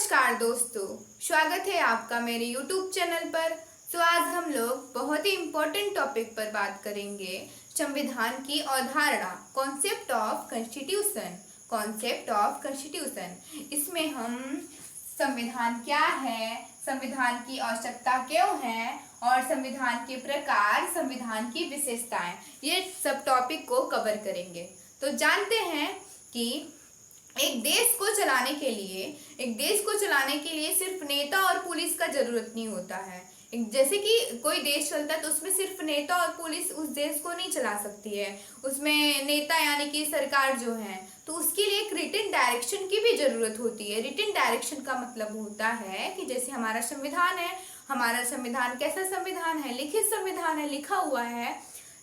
नमस्कार दोस्तों, स्वागत है आपका मेरे YouTube चैनल पर। तो आज हम लोग बहुत ही इम्पोर्टेंट टॉपिक पर बात करेंगे, संविधान की अवधारणा, concept of constitution. Concept of constitution, इसमें हम संविधान क्या है, संविधान की आवश्यकता क्यों है और संविधान के प्रकार, संविधान की विशेषताएं, ये सब टॉपिक को कवर करेंगे। तो जानते हैं कि एक देश को चलाने के लिए सिर्फ नेता और पुलिस का जरूरत नहीं होता है। जैसे कि कोई देश चलता है तो उसमें सिर्फ नेता और पुलिस उस देश को नहीं चला सकती है, उसमें नेता यानी कि सरकार जो है, तो उसके लिए एक रिटन डायरेक्शन की भी जरूरत होती है। रिटन डायरेक्शन का मतलब होता है कि जैसे हमारा संविधान है, हमारा संविधान कैसा संविधान है, लिखित संविधान है, लिखा हुआ है,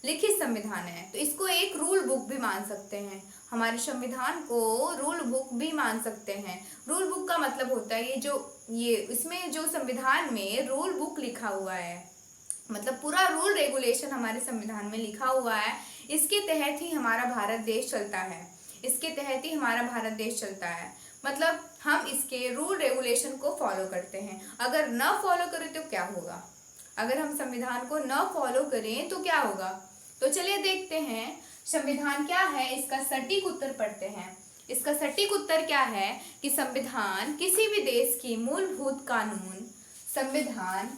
लिखित संविधान है, तो इसको एक रूल बुक भी मान सकते हैं। हमारे संविधान को रूल बुक भी मान सकते हैं। रूल बुक का मतलब होता है ये इसमें जो संविधान में रूल बुक लिखा हुआ है, मतलब पूरा रूल रेगुलेशन हमारे संविधान में लिखा हुआ है, इसके तहत ही हमारा भारत देश चलता है। इसके तहत ही हमारा भारत देश चलता है, मतलब हम इसके रूल रेगुलेशन को फॉलो करते हैं। अगर न फॉलो करें तो क्या होगा, अगर हम संविधान को न फॉलो करें तो क्या होगा। तो चलिए देखते हैं संविधान क्या है, इसका सटीक उत्तर पढ़ते हैं। इसका सटीक उत्तर क्या है कि संविधान किसी भी देश की मूलभूत कानून, संविधान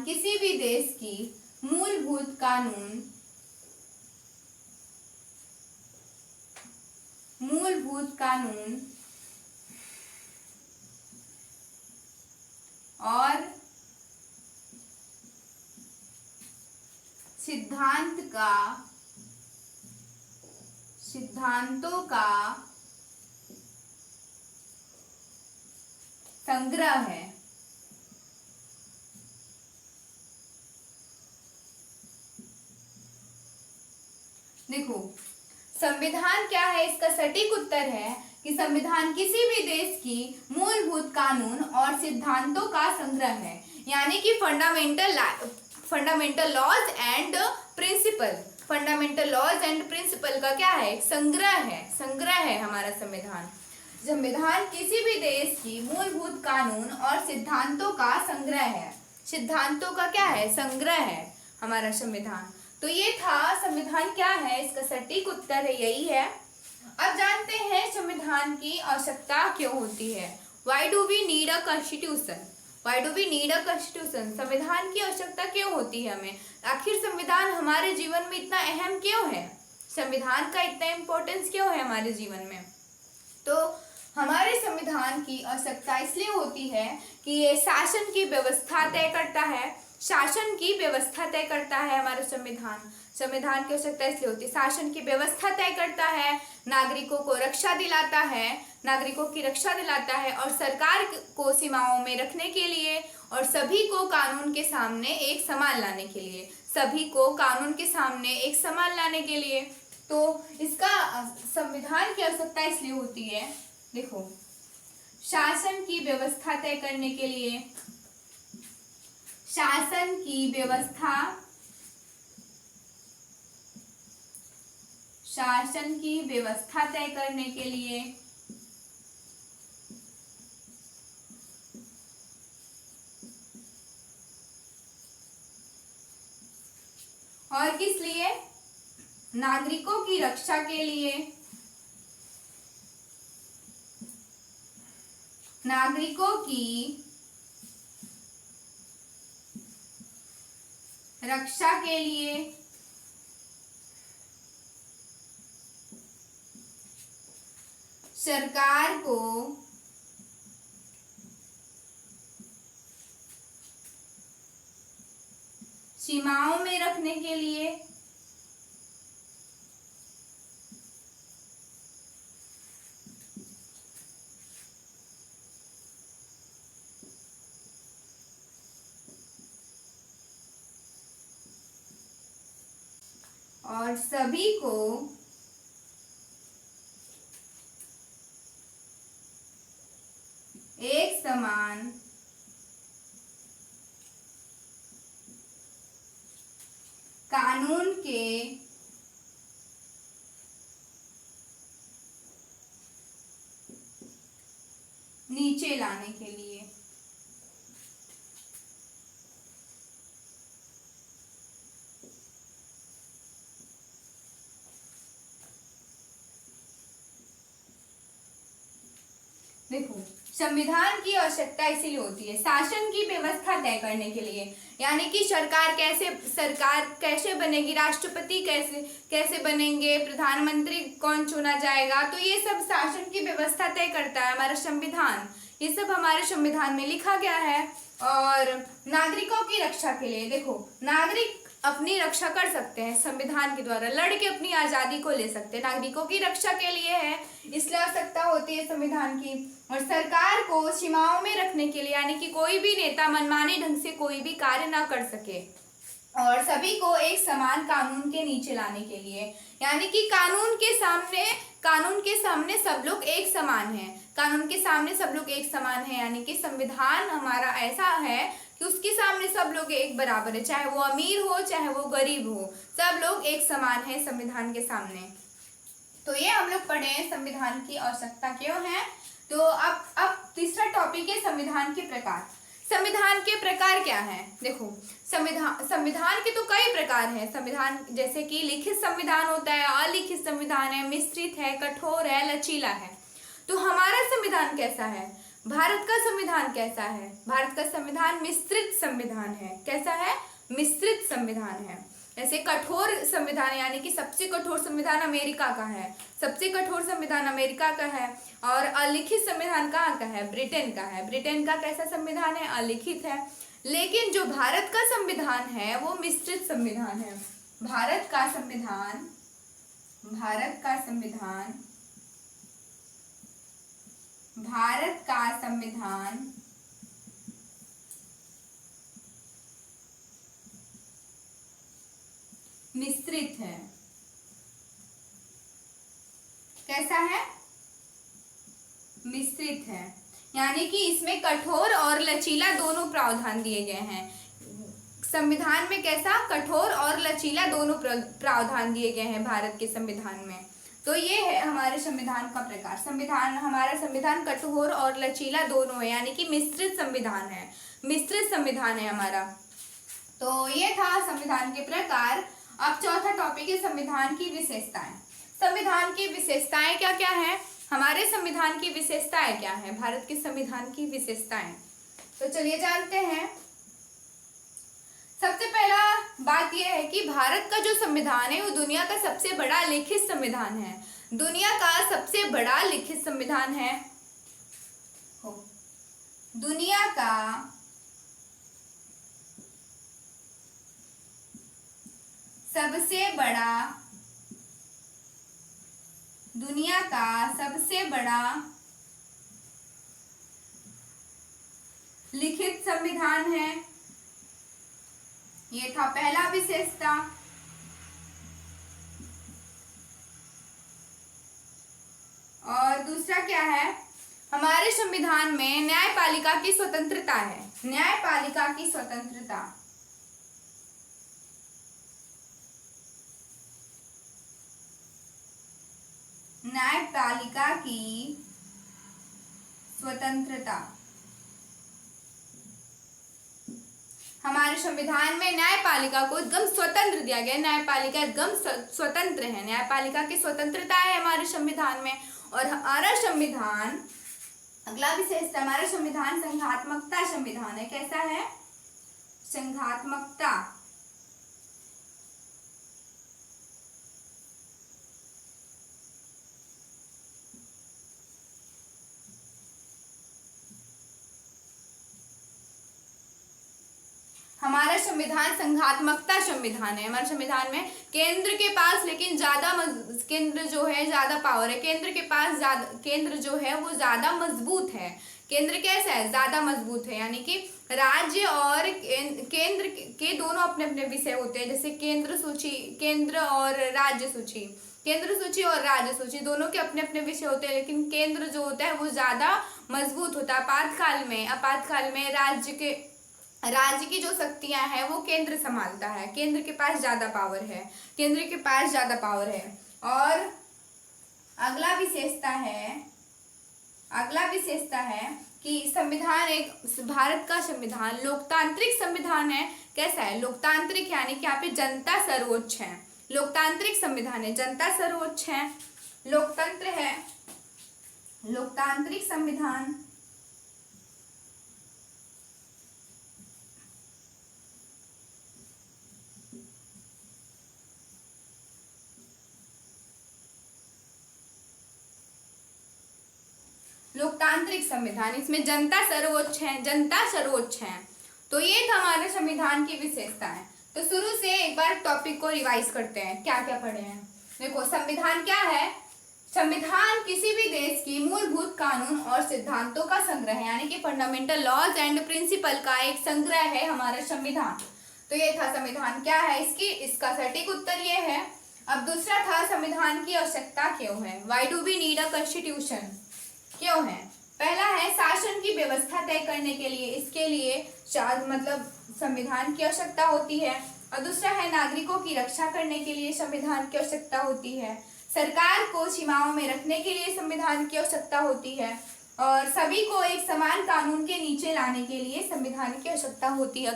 किसी भी देश की मूलभूत कानून, और सिद्धांतों का संग्रह है। देखो, संविधान क्या है, इसका सटीक उत्तर है कि संविधान किसी भी देश की मूलभूत कानून और सिद्धांतों का संग्रह है, यानी कि फंडामेंटल लॉज एंड प्रिंसिपल का क्या है, संग्रह है हमारा संविधान। संविधान किसी भी देश की मूलभूत कानून और सिद्धांतों का संग्रह है, सिद्धांतों का क्या है, संग्रह है हमारा संविधान। तो ये था संविधान क्या है, इसका सटीक उत्तर है यही है। अब जानते हैं संविधान की आवश्यकता क्यों होती है। Why do we need a constitution? संविधान की आवश्यकता क्यों होती है हमें, आखिर संविधान हमारे जीवन में इतना अहम क्यों है, संविधान का इतना इम्पोर्टेंस क्यों है हमारे जीवन में। तो हमारे संविधान की आवश्यकता इसलिए होती है कि ये शासन की व्यवस्था तय करता है, हमारा संविधान की आवश्यकता इसलिए होती है, शासन की व्यवस्था तय करता है, नागरिकों की रक्षा दिलाता है और सरकार को सीमाओं में रखने के लिए और सभी को कानून के सामने एक समान लाने के लिए, तो इसका संविधान की आवश्यकता इसलिए होती है। देखो, शासन की व्यवस्था तय करने के लिए, शासन की व्यवस्था तय करने के लिए और किस लिए, नागरिकों की रक्षा के लिए, नागरिकों की रक्षा के लिए सरकार को सीमाओं में रखने के लिए और सभी को समान कानून के नीचे लाने के लिए। देखो, संविधान की आवश्यकता इसीलिए होती है शासन की व्यवस्था तय करने के लिए, यानी कि सरकार कैसे बनेगी, राष्ट्रपति कैसे बनेंगे, प्रधानमंत्री कौन चुना जाएगा, तो ये सब शासन की व्यवस्था तय करता है हमारा संविधान। ये सब हमारे संविधान में लिखा गया है। और नागरिकों की रक्षा के लिए, देखो, नागरिक अपनी रक्षा कर सकते हैं संविधान के द्वारा, लड़ के अपनी आजादी को ले सकते हैं, नागरिकों की रक्षा के लिए है, इसलिए आवश्यकता होती है संविधान की। और सरकार को सीमाओं में रखने के लिए, यानी कि कोई भी नेता मनमाने ढंग से कोई भी कार्य ना कर सके, और सभी को एक समान कानून के नीचे लाने के लिए, यानी कि कानून के सामने सब लोग एक समान हैं, कानून के सामने सब लोग एक समान हैं, यानी कि संविधान हमारा ऐसा है कि उसके सामने सब लोग एक बराबर है, चाहे वो अमीर हो चाहे वो गरीब हो, सब लोग एक समान है संविधान के सामने। तो ये हम लोग पढ़े हैं संविधान की आवश्यकता क्यों है। तो अब तीसरा टॉपिक है संविधान के प्रकार। संविधान के प्रकार क्या है? देखो, संविधान के तो कई प्रकार हैं। संविधान जैसे कि लिखित संविधान होता है, अलिखित संविधान है, मिश्रित है, कठोर है, लचीला है। तो हमारा संविधान कैसा है? भारत का संविधान कैसा है? भारत का संविधान मिश्रित संविधान है। कैसा है? मिश्रित संविधान है। जैसे कठोर संविधान, यानी कि सबसे कठोर संविधान अमेरिका का है, सबसे कठोर संविधान अमेरिका का है। और अलिखित संविधान कहाँ का है? ब्रिटेन का है। ब्रिटेन का कैसा संविधान है? अलिखित है। लेकिन जो भारत का संविधान है वो मिश्रित संविधान है। भारत का संविधान मिश्रित है। कैसा है? मिश्रित है, यानी कि इसमें कठोर और लचीला दोनों प्रावधान दिए गए हैं। संविधान में कैसा? कठोर और लचीला दोनों प्रावधान दिए गए हैं भारत के संविधान में। तो ये है हमारे संविधान का प्रकार। हमारा संविधान कठोर और लचीला दोनों है, यानी कि मिश्रित संविधान है। मिश्रित संविधान है हमारा। तो ये था संविधान के प्रकार। अब चौथा टॉपिक है संविधान की विशेषताएं। संविधान की विशेषताएं क्या क्या है? हमारे संविधान की विशेषताएं क्या है? भारत के संविधान की विशेषताएं, तो चलिए जानते हैं। सबसे पहला बात यह है कि भारत का जो संविधान है वो दुनिया का सबसे बड़ा लिखित संविधान है। दुनिया का सबसे बड़ा लिखित संविधान है। दुनिया का सबसे बड़ा लिखित संविधान है। ये था पहला विशेषता। और दूसरा क्या है? हमारे संविधान में न्यायपालिका की स्वतंत्रता है। न्यायपालिका की स्वतंत्रता। न्यायपालिका की स्वतंत्रता। हमारे संविधान में न्यायपालिका को एकदम स्वतंत्र दिया गया है। न्यायपालिका एकदम स्वतंत्र है। न्यायपालिका की स्वतंत्रता है हमारे संविधान में। और हमारा संविधान, अगला विशेषता, हमारा संविधान संघात्मकता संविधान है। कैसा है? संघात्मकता। हमारा संविधान संघात्मकता संविधान है। हमारे संविधान में केंद्र के पास लेकिन केंद्र जो है ज्यादा पावर है। केंद्र जो है वो ज्यादा मजबूत है। केंद्र कैसा है? ज्यादा मजबूत है, यानी कि राज्य और केंद्र के दोनों अपने अपने विषय होते हैं। जैसे केंद्र और राज्य सूची। केंद्र सूची और राज्य सूची दोनों के अपने अपने विषय होते हैं, लेकिन केंद्र जो होता है वो ज्यादा मजबूत होता है। आपातकाल में राज्य की जो शक्तियां हैं वो केंद्र संभालता है, केंद्र के पास ज्यादा पावर है। और अगला विशेषता है कि भारत का संविधान लोकतांत्रिक संविधान है। कैसा है? लोकतांत्रिक, यानी कि यहाँ पे जनता सर्वोच्च है। लोकतांत्रिक संविधान है, जनता सर्वोच्च है, लोकतंत्र है, लोकतांत्रिक संविधान। लोकतांत्रिक संविधान, इसमें जनता सर्वोच्च है। तो ये था हमारे संविधान की विशेषताएं। तो शुरू से एक बार टॉपिक को रिवाइज करते हैं, क्या क्या पढ़े हैं। देखो, संविधान क्या है? संविधान किसी भी देश की मूलभूत कानून और सिद्धांतों का संग्रह है, यानी कि फंडामेंटल लॉज एंड प्रिंसिपल का एक संग्रह है हमारा संविधान। तो ये था संविधान क्या है इसका सटीक उत्तर ये है। अब दूसरा था संविधान की आवश्यकता क्यों है? Why do we need a constitution? क्यों है? पहला है शासन की व्यवस्था तय करने के लिए, इसके लिए मतलब संविधान की आवश्यकता होती है। और दूसरा है नागरिकों की रक्षा करने के लिए संविधान की आवश्यकता होती है। सरकार को सीमाओं में रखने के लिए संविधान की आवश्यकता होती है। और सभी को एक समान कानून के नीचे लाने के लिए संविधान की आवश्यकता होती है।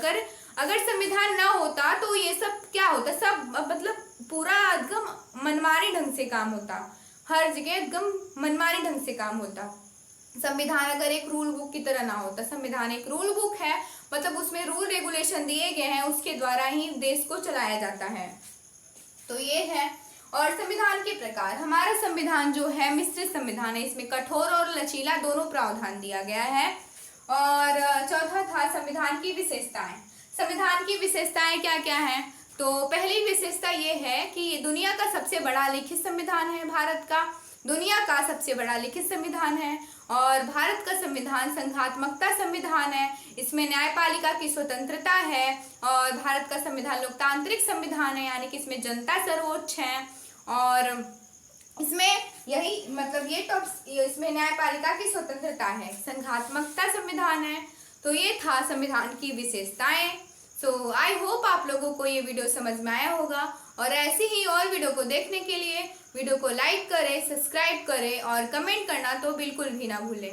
अगर संविधान ना होता तो ये सब क्या होता? सब मतलब पूरा एकदम मनमानी ढंग से काम होता, हर जगह एकदम मनमानी ढंग से काम होता। संविधान अगर एक रूल बुक की तरह ना होता, संविधान एक रूल बुक है, मतलब उसमें रूल रेगुलेशन दिए गए हैं, उसके द्वारा ही देश को चलाया जाता है। तो ये है। और संविधान के प्रकार, हमारा संविधान जो है मिश्रित संविधान है, इसमें कठोर और लचीला दोनों प्रावधान दिया गया है। और चौथा था संविधान की विशेषताएं। संविधान की विशेषताएं क्या क्या है? तो पहली विशेषता ये है कि ये दुनिया का सबसे बड़ा लिखित संविधान है, भारत का दुनिया का सबसे बड़ा लिखित संविधान है। और भारत का संविधान संघात्मकता संविधान है, इसमें न्यायपालिका की स्वतंत्रता है। और भारत का संविधान लोकतांत्रिक संविधान है, यानी कि इसमें जनता सर्वोच्च है। और इसमें यही मतलब इसमें न्यायपालिका की स्वतंत्रता है, संघात्मकता संविधान है। तो ये था संविधान की विशेषताएं। सो आई होप आप लोगों को ये वीडियो समझ में आया होगा। और ऐसे ही और वीडियो को देखने के लिए वीडियो को लाइक करें, सब्सक्राइब करें और कमेंट करना तो बिल्कुल भी ना भूलें।